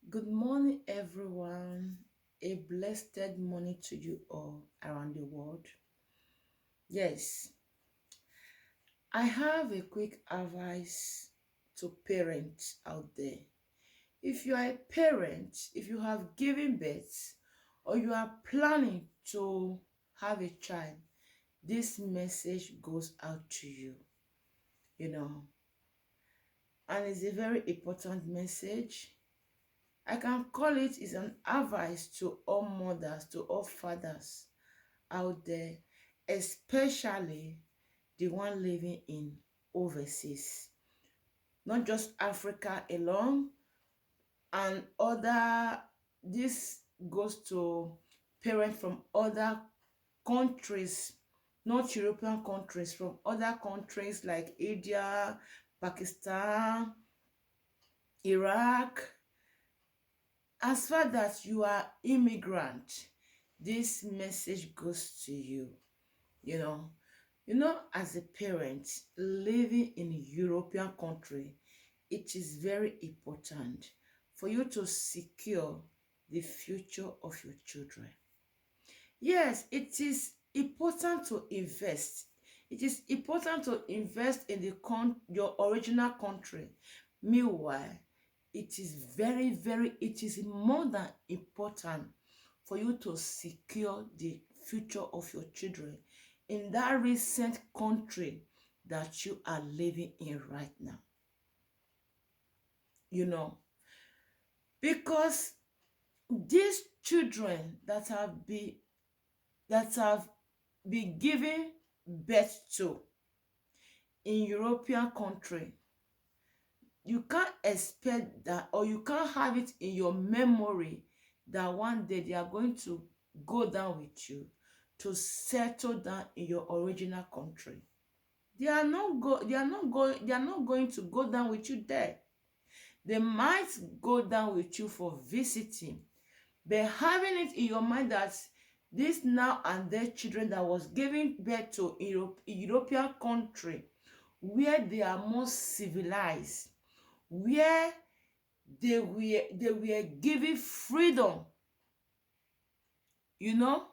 Good morning, everyone. A blessed morning to you all around the world. Yes, I have a quick advice to parents out there. If you are a parent, if you have given birth, or you are planning to have a child, this message goes out to you, you know, and it's a very important message. I can call it is an advice to all mothers, to all fathers out there, especially the one living in overseas, not just Africa alone, and other. This goes to parents from other countries, not European countries, from other countries like India, Pakistan, Iraq. As far as you are immigrant, this message goes to you. You know, as a parent living in a European country, it is very important for you to secure the future of your children. Yes, it is important to invest. It is important to invest in your original country. Meanwhile, it is more than important for you to secure the future of your children in that recent country that you are living in right now. You know, because these children that have been given birth to in European country, you can't expect that, or you can't have it in your memory that one day they are going to go down with you to settle down in your original country. They are not going to go down with you there. They might go down with you for visiting, but having it in your mind that this now and their children that was giving birth to European country where they are more civilized, where they were given freedom, you know,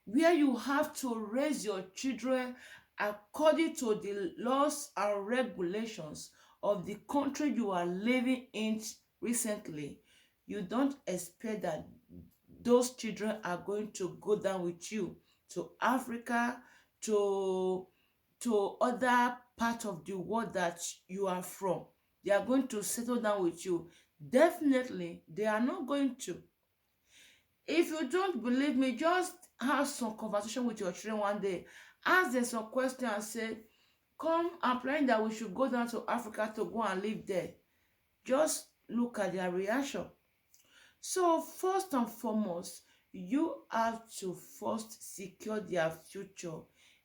where you have to raise your children according to the laws and regulations of the country you are living in recently. You don't expect that those children are going to go down with you to Africa, to other part of the world that you are from. They are going to settle down with you. Definitely they are not going to. If you don't believe me, just have some conversation with your children one day. Ask them some questions and say, come and plan that we should go down to Africa to go and live there. Just look at their reaction. So first and foremost, you have to first secure their future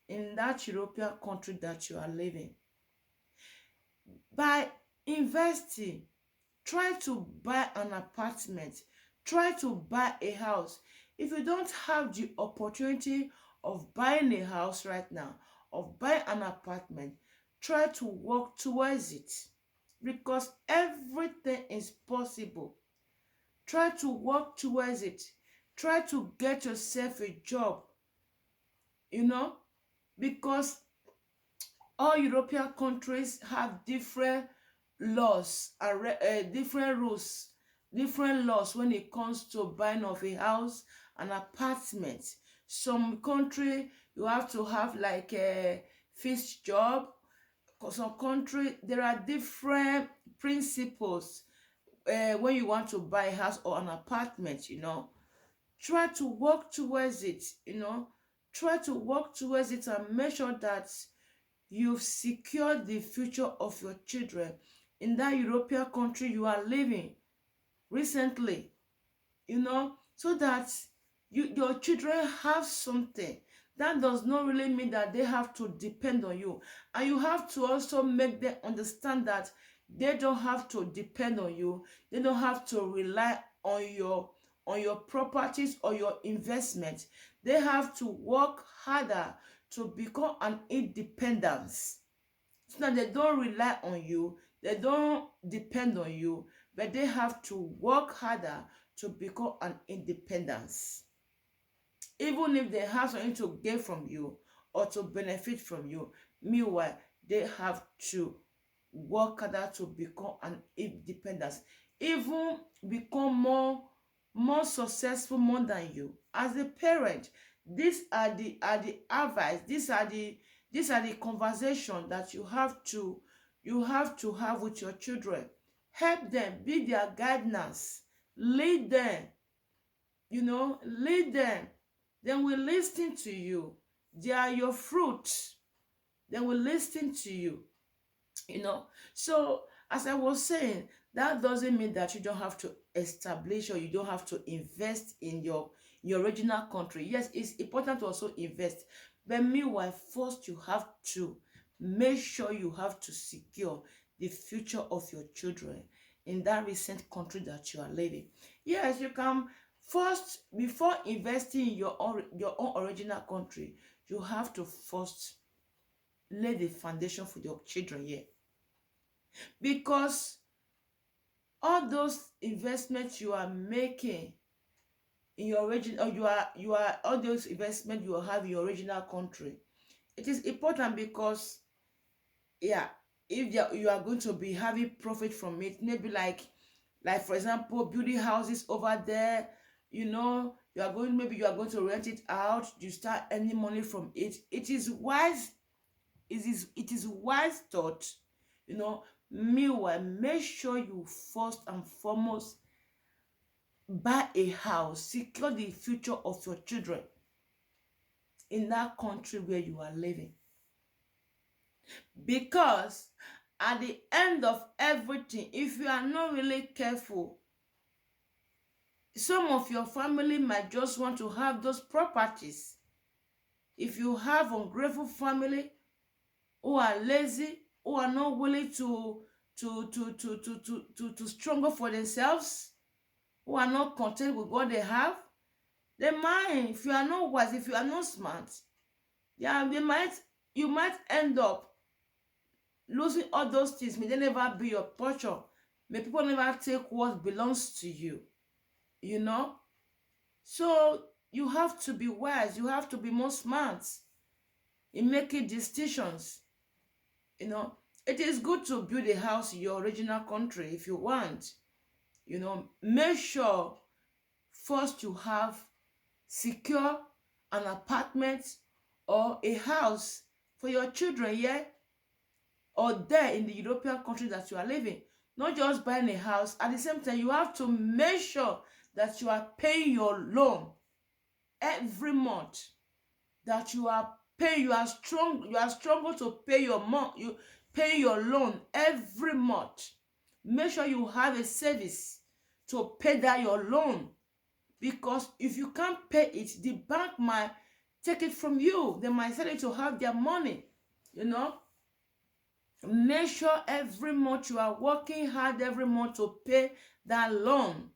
in that European country that you are living. By investing, try to buy an apartment, try to buy a house. If you don't have the opportunity of buying a house right now, of buying an apartment, try to work towards it, because everything is possible. Try to work towards it. Try to get yourself a job, you know, because all European countries have different laws and different rules, different laws when it comes to buying of a house, an apartment. Some country you have to have like a fixed job. Some country there are different principles when you want to buy a house or an apartment. Try to work towards it. Try to work towards it and make sure that you've secured the future of your children in that European country you are living recently, so that your children have something. That does not really mean that they have to depend on you. And you have to also make them understand that they don't have to depend on you. They don't have to rely on your properties or your investment. They have to work harder to become an independence, so that they don't rely on you, they don't depend on you, but they have to work harder to become an independence. Even if they have something to gain from you or to benefit from you, meanwhile, they have to work harder to become an independence, even become more successful more than you. As a parent, these are the advice, these are the conversation that you have to have with your children. Help them, be their guidance, lead them, lead them. Then we listen to you. They are your fruit. Then we listen to you. So as I was saying, that doesn't mean that you don't have to establish or you don't have to invest in your original country. Yes, it's important to also invest, but meanwhile, first you have to make sure you have to secure the future of your children in that recent country that you are living. Yes, you can first, before investing in your own original country, you have to first lay the foundation for your children here, because all those investments you are making in your original, or you are all those investments you will have in your original country, it is important because, yeah, if you are going to be having profit from it, maybe like for example, building houses over there, you are going to rent it out, you start earning money from it. It is wise thought, you know meanwhile, make sure you first and foremost buy a house, secure the future of your children in that country where you are living. Because at the end of everything, if you are not really careful, some of your family might just want to have those properties. If you have ungrateful family who are lazy, who are not willing to struggle for themselves, who are not content with what they have, they might, if you are not wise, if you are not smart, yeah, you might end up losing all those things. May they never be your portion. May people never take what belongs to you. So you have to be wise. You have to be more smart in making decisions. It is good to build a house in your original country if you want. Make sure first you have secure an apartment or a house for your children here or there in the European country that you are living. Not just buying a house. At the same time, you have to make sure that you are paying your loan every month. That you are paying, you are stronger to pay you pay your loan every month. Make sure you have a service to pay that your loan. Because if you can't pay it, the bank might take it from you. They might sell it to have their money. Make sure every month you are working hard every month to pay that loan.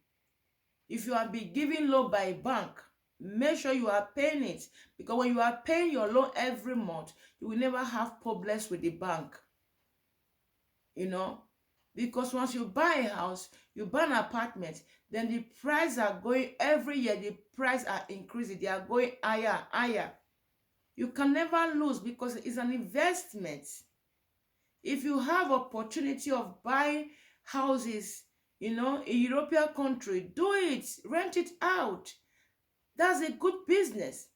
If you are being given loan by a bank, make sure you are paying it. Because when you are paying your loan every month, you will never have problems with the bank. Because once you buy a house, you buy an apartment, then the price are going every year, the price are increasing, they are going higher. You can never lose because it's an investment. If you have opportunity of buying houses, in European country, do it, rent it out. That's a good business,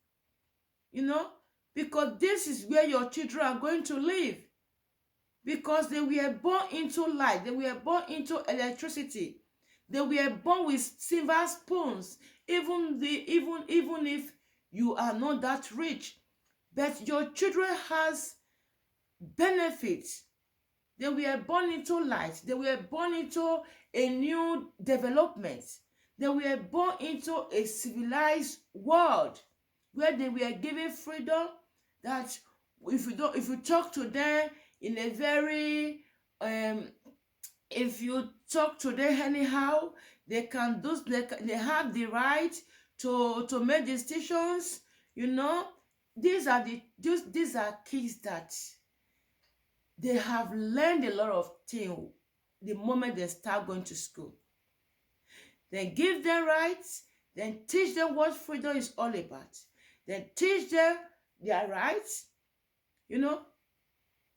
because this is where your children are going to live. Because they were born into light, they were born into electricity, they were born with silver spoons. Even if you are not that rich, but your children has benefits. They were born into light, they were born into a new development, they were born into a civilized world where they were given freedom. That if you talk to them in a very if you talk to them anyhow, they have the right to make decisions. These are kids that they have learned a lot of things the moment they start going to school. Then give them rights, then teach them what freedom is all about. Then teach them their rights, you know.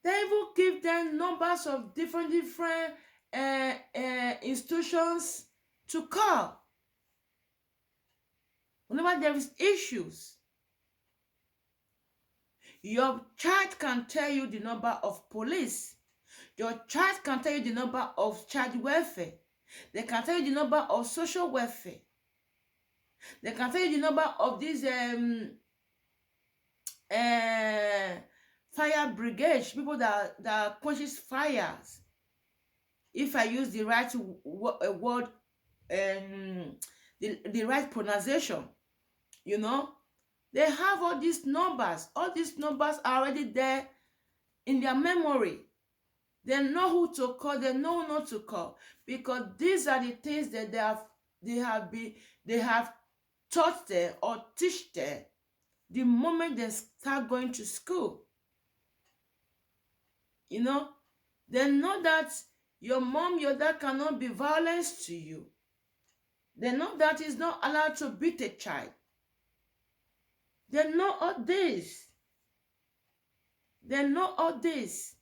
Then even give them numbers of different institutions to call whenever there is issues. Your child can tell you the number of police. Your child can tell you the number of child welfare. They can tell you the number of social welfare. They can tell you the number of these fire brigade, people that quenches fires. If I use the right word, the right pronunciation, you know, they have all these numbers. All these numbers are already there in their memory. They know who to call, they know not to call, because these are the things that they have taught them or teach them the moment they start going to school. You know, they know that your mom, your dad cannot be violent to you. They know that it's not allowed to beat a child. They know all this. They know all this.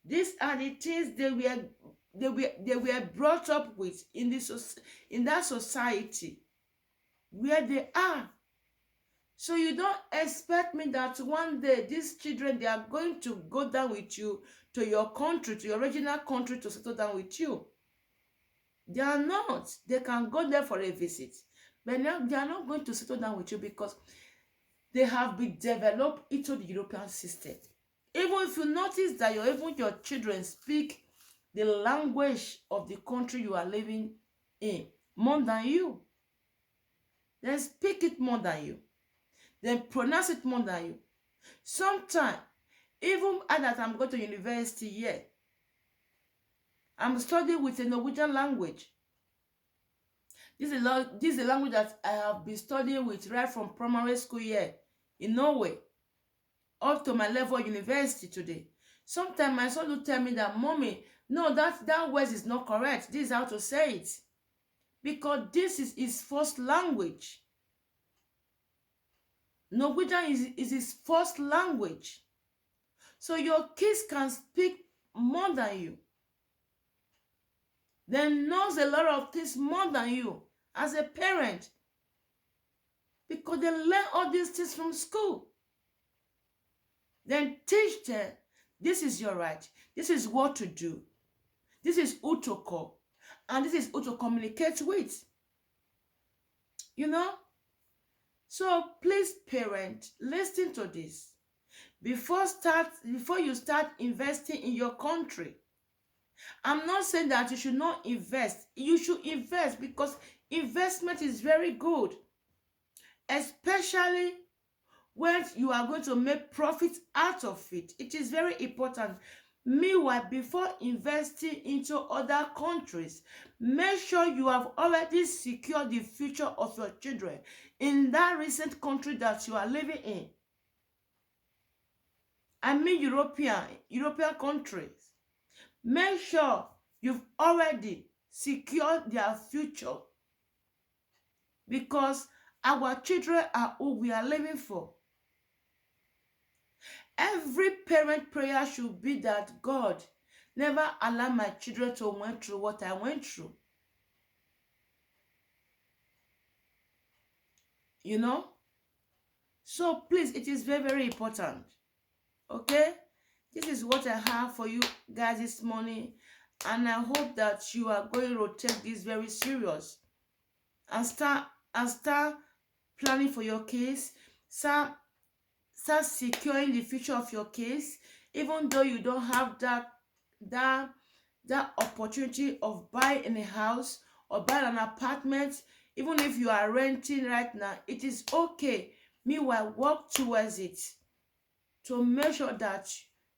These are the things they were brought up with in that society where they are. So you don't expect me that one day these children, they are going to go down with you to your country, to your original country, to settle down with you. They are not. They can go there for a visit, but now they are not going to settle down with you because they have been developed into the European system. Even if you notice that even your children speak the language of the country you are living in more than you, they speak it more than you, they pronounce it more than you. Sometimes, even that I'm going to university here, I'm studying with a Norwegian language. This is a language that I have been studying with right from primary school here in Norway up to my level of university today. Sometimes my son will tell me that, Mommy, no, that word is not correct. This is how to say it. Because this is his first language. Norwegian is his first language. So your kids can speak more than you. They knows a lot of things more than you as a parent. Because they learn all these things from school. Then teach them, this is your right. This is what to do. This is who to call. And this is who to communicate with. You know? So please, parent, listen to this. Before you start investing in your country, I'm not saying that you should not invest. You should invest because investment is very good. Especially when you are going to make profit out of it. It is very important. Meanwhile, before investing into other countries, make sure you have already secured the future of your children in that recent country that you are living in. I mean European countries. Make sure you've already secured their future, because our children are who we are living for. Every parent prayer should be that, God, never allow my children to went through what I went through. You know? So please, it is very, very important. Okay? This is what I have for you guys this morning. And I hope that you are going to take this very serious. And start planning for your case. Start securing the future of your case, even though you don't have that opportunity of buying a house or buying an apartment. Even if you are renting right now, it is okay. Meanwhile, work towards it to make sure that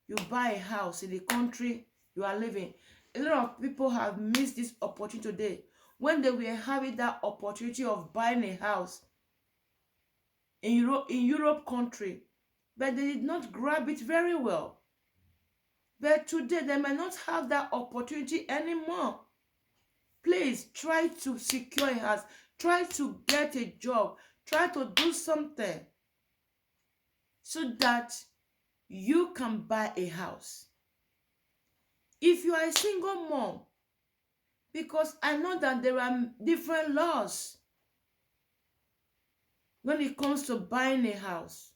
you buy a house in the country you are living. A lot of people have missed this opportunity today when they were having that opportunity of buying a house in Europe country, but they did not grab it very well. But today, they may not have that opportunity anymore. Please try to secure a house. Try to get a job. Try to do something so that you can buy a house. If you are a single mom, because I know that there are different laws when it comes to buying a house.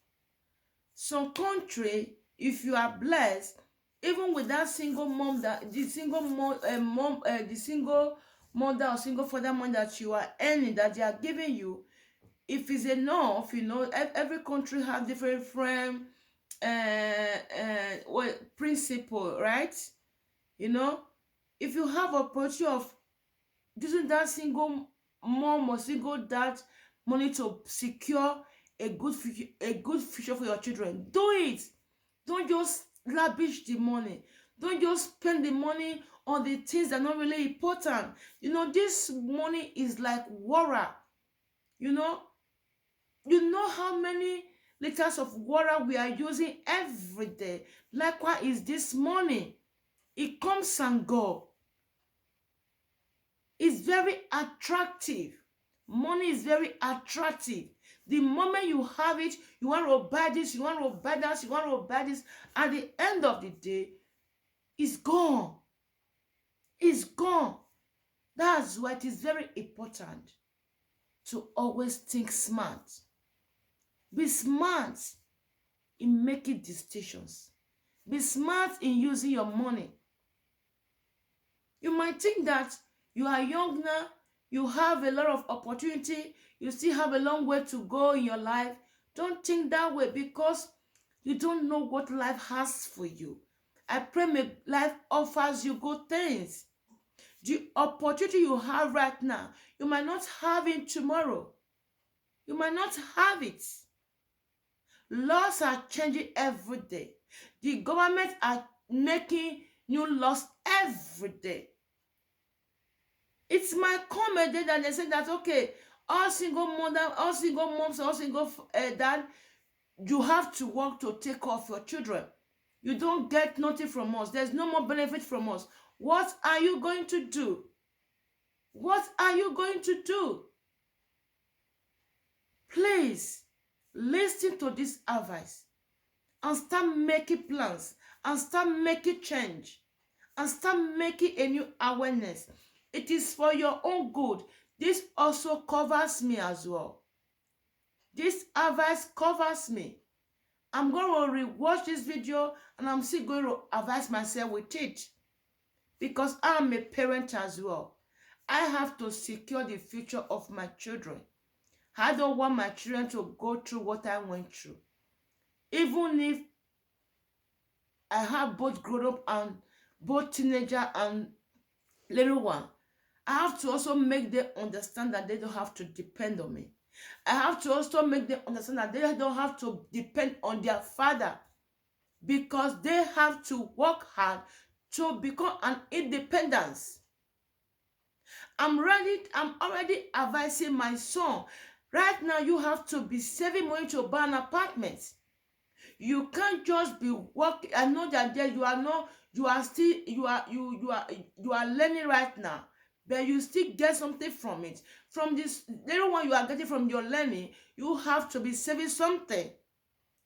Some country, if you are blessed, even with that single mom, that the single the single mother or single father money that you are earning, that they are giving you, if it's enough, every country has different principle, right? If you have a opportunity of using that single mom or single dad money to secure a good future for your children, do it. Don't just lavish the money. Don't just spend the money on the things that are not really important. This money is like water. you know you know how many liters of water we are using every day. Likewise is this money. It comes and go. It's very attractive. Money is very attractive. The moment you have it, you want to buy this, you want to buy that, you want to buy this. At the end of the day, it's gone. It's gone. That's why it is very important to always think smart. Be smart in making decisions. Be smart in using your money. You might think that you are young now, you have a lot of opportunity, you still have a long way to go in your life. Don't think that way, because you don't know what life has for you. I pray may life offers you good things. The opportunity you have right now, you might not have it tomorrow. You might not have it. Laws are changing every day. The government are making new laws every day. It's my comedy that they say that, okay, all single mother, all single moms, all single dad, you have to work to take care of your children. You don't get nothing from us. There's no more benefit from us. What are you going to do? What are you going to do? Please listen to this advice and start making plans and start making change and start making a new awareness. It is for your own good. This also covers me as well. This advice covers me. I'm going to rewatch this video and I'm still going to advise myself with it, because I'm a parent as well. I have to secure the future of my children. I don't want my children to go through what I went through. Even if I have both grown up and both teenager and little one, I have to also make them understand that they don't have to depend on me. I have to also make them understand that they don't have to depend on their father, because they have to work hard to become an independence. I'm already advising my son. Right now, you have to be saving money to buy an apartment. You can't just be working. I know that there you are not. You are still. You are learning right now, but you still get something from it. From this little one you are getting from your learning, you have to be saving something.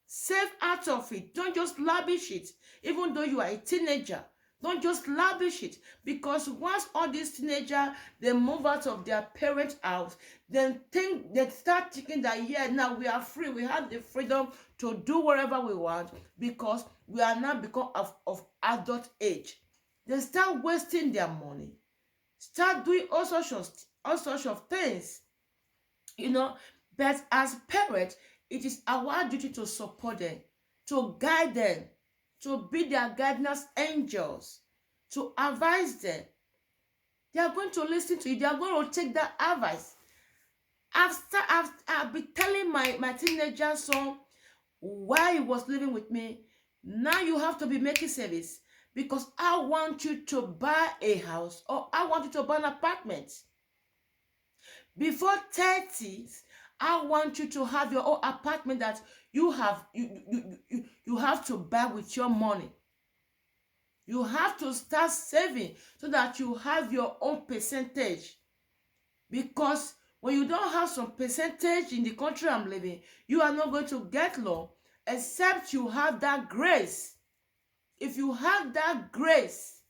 Save out of it. Don't just lavish it. Even though you are a teenager, don't just lavish it, because once all these teenagers they move out of their parents' house, then they start thinking that, yeah, now we are free. We have the freedom to do whatever we want because we are now become of adult age. They start wasting their money, start doing all sorts of things, But as parents, it is our duty to support them, to guide them, to be their guidance angels, to advise them. They are going to listen to you. They are going to take that advice. I've been telling my teenager son while he was living with me, now you have to be making service, because I want you to buy a house, or I want you to buy an apartment. Before 30s, I want you to have your own apartment that you have to buy with your money. You have to start saving so that you have your own percentage. Because when you don't have some percentage in the country I'm living, you are not going to get loan except you have that grace. If you have that grace,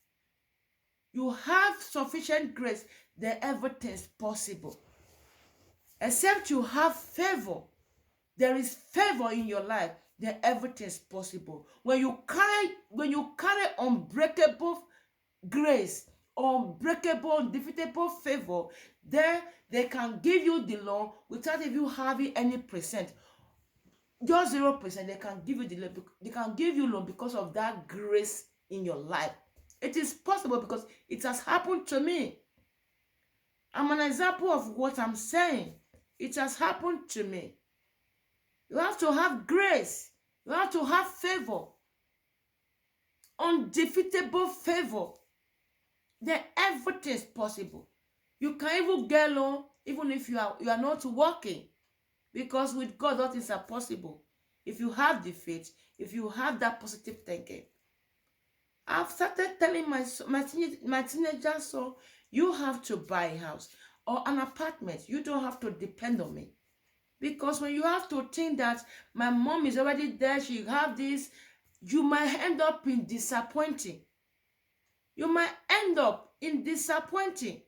you have sufficient grace, then everything is possible. Except you have favor, there is favor in your life, then everything is possible. When you carry unbreakable grace, unbreakable, undefeatable favor, then they can give you the loan without even having any percent. Just 0%, they can give you the loan. They can give you loan because of that grace in your life. It is possible because it has happened to me. I'm an example of what I'm saying. It has happened to me. You have to have grace. You have to have favor. Undefeatable favor. Then everything is possible. You can even get loan even if you are not working. Because with God, all things are possible. If you have the faith, if you have that positive thinking. I've started telling my teenager son, you have to buy a house or an apartment. You don't have to depend on me. Because when you have to think that my mom is already there, she have this, you might end up in disappointing. You might end up in disappointing.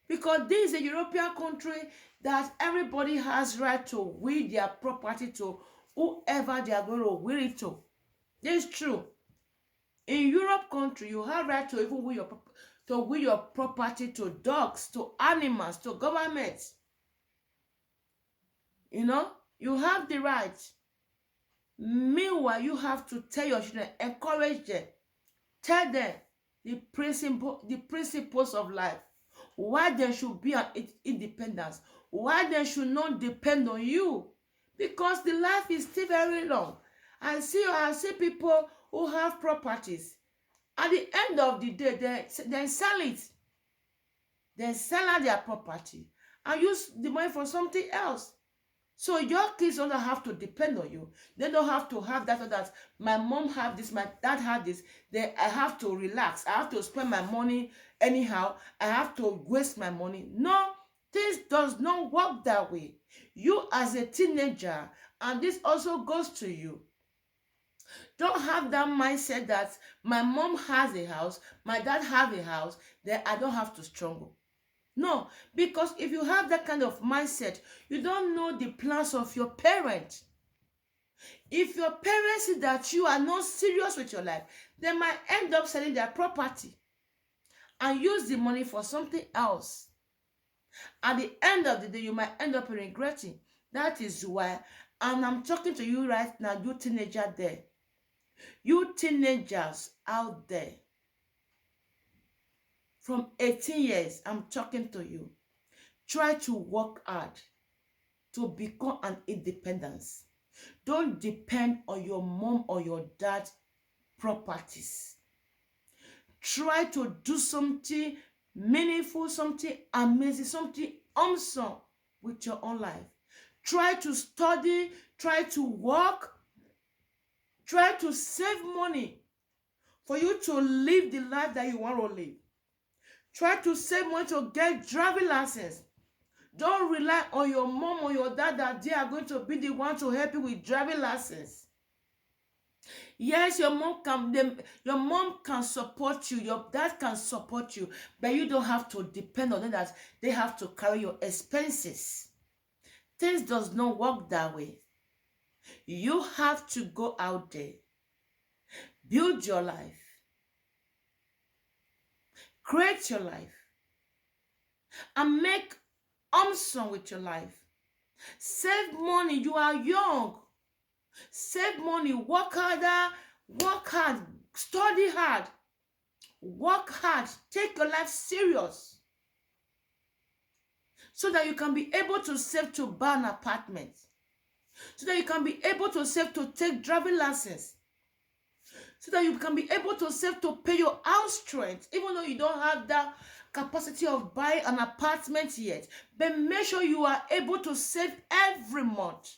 Because this is a European country that everybody has right to will their property to whoever they are going to will it to. This is true. In Europe country, you have right to even will your property to dogs, to animals, to government. You know, you have the right. Meanwhile, you have to tell your children, encourage them, tell them the principles of life, why they should be an independence, why they should not depend on you, because the life is still very long. I see people who have properties. At the end of the day, they sell it. They sell their property and use the money for something else. So your kids don't have to depend on you. They don't have to have that or that. My mom have this, my dad had this. Then I have to relax. I have to spend my money anyhow. I have to waste my money. No, this does not work that way. You as a teenager, and this also goes to you, don't have that mindset that my mom has a house, my dad have a house, then I don't have to struggle. No, because if you have that kind of mindset, you don't know the plans of your parents. If your parents see that you are not serious with your life, they might end up selling their property and use the money for something else. At the end of the day, you might end up regretting. That is why, and I'm talking to you right now, you teenager there. You teenagers out there, from 18 years, I'm talking to you. Try to work hard to become an independence. Don't depend on your mom or your dad's properties. Try to do something meaningful, something amazing, something awesome with your own life. Try to study, try to work, try to save money for you to live the life that you want to live. Try to save money to get driving license. Don't rely on your mom or your dad that they are going to be the one to help you with driving license. Yes, your mom can support you, your dad can support you, but you don't have to depend on them that they have to carry your expenses. Things does not work that way. You have to go out there, build your life, create your life, and make awesome with your life. Save money. You are young. Save money. Work harder. Work hard. Study hard. Work hard. Take your life serious, so that you can be able to save to buy an apartment, so that you can be able to save to take driving license, so that you can be able to save to pay your house rent, even though you don't have that capacity of buying an apartment yet. But make sure you are able to save every month.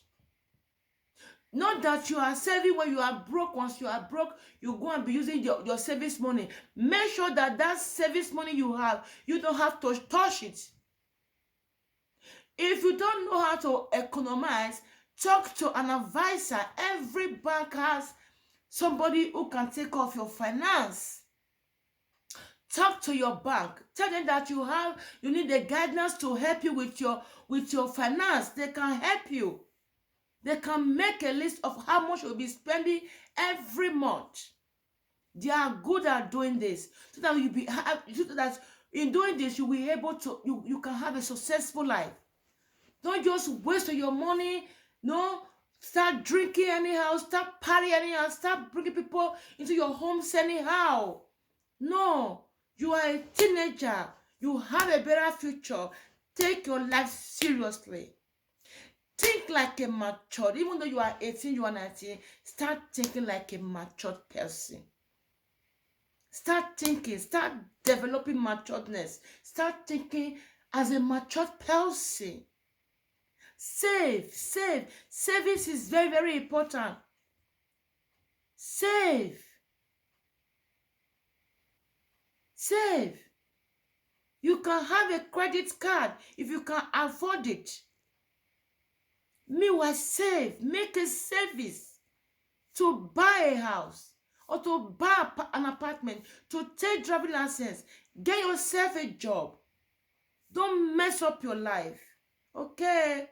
Not that you are saving when you are broke. Once you are broke, you go and be using your savings money. Make sure that that savings money you have, you don't have to touch it. If you don't know how to economize, talk to an advisor. Every bank has somebody who can take off your finance. Talk to your bank. Tell them that you need the guidance to help you with your finance. They can help you. They can make a list of how much you'll be spending every month. They are good at doing this, so that so that in doing this you will be able to you can have a successful life. Don't just waste your money. No, start drinking anyhow, start partying anyhow, start bringing people into your homes anyhow. No, you are a teenager. You have a better future. Take your life seriously. Think like a matured. Even though you are 18, you are 19, start thinking like a matured person. Start thinking, start developing maturedness. Start thinking as a matured person. Save. Savings is very, very important. Save. You can have a credit card if you can afford it. Meanwhile, save. Make a savings to buy a house or to buy an apartment, to take driving license. Get yourself a job. Don't mess up your life. Okay?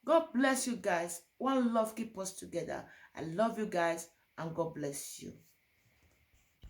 God bless you guys. One love keep us together. I love you guys, and God bless you.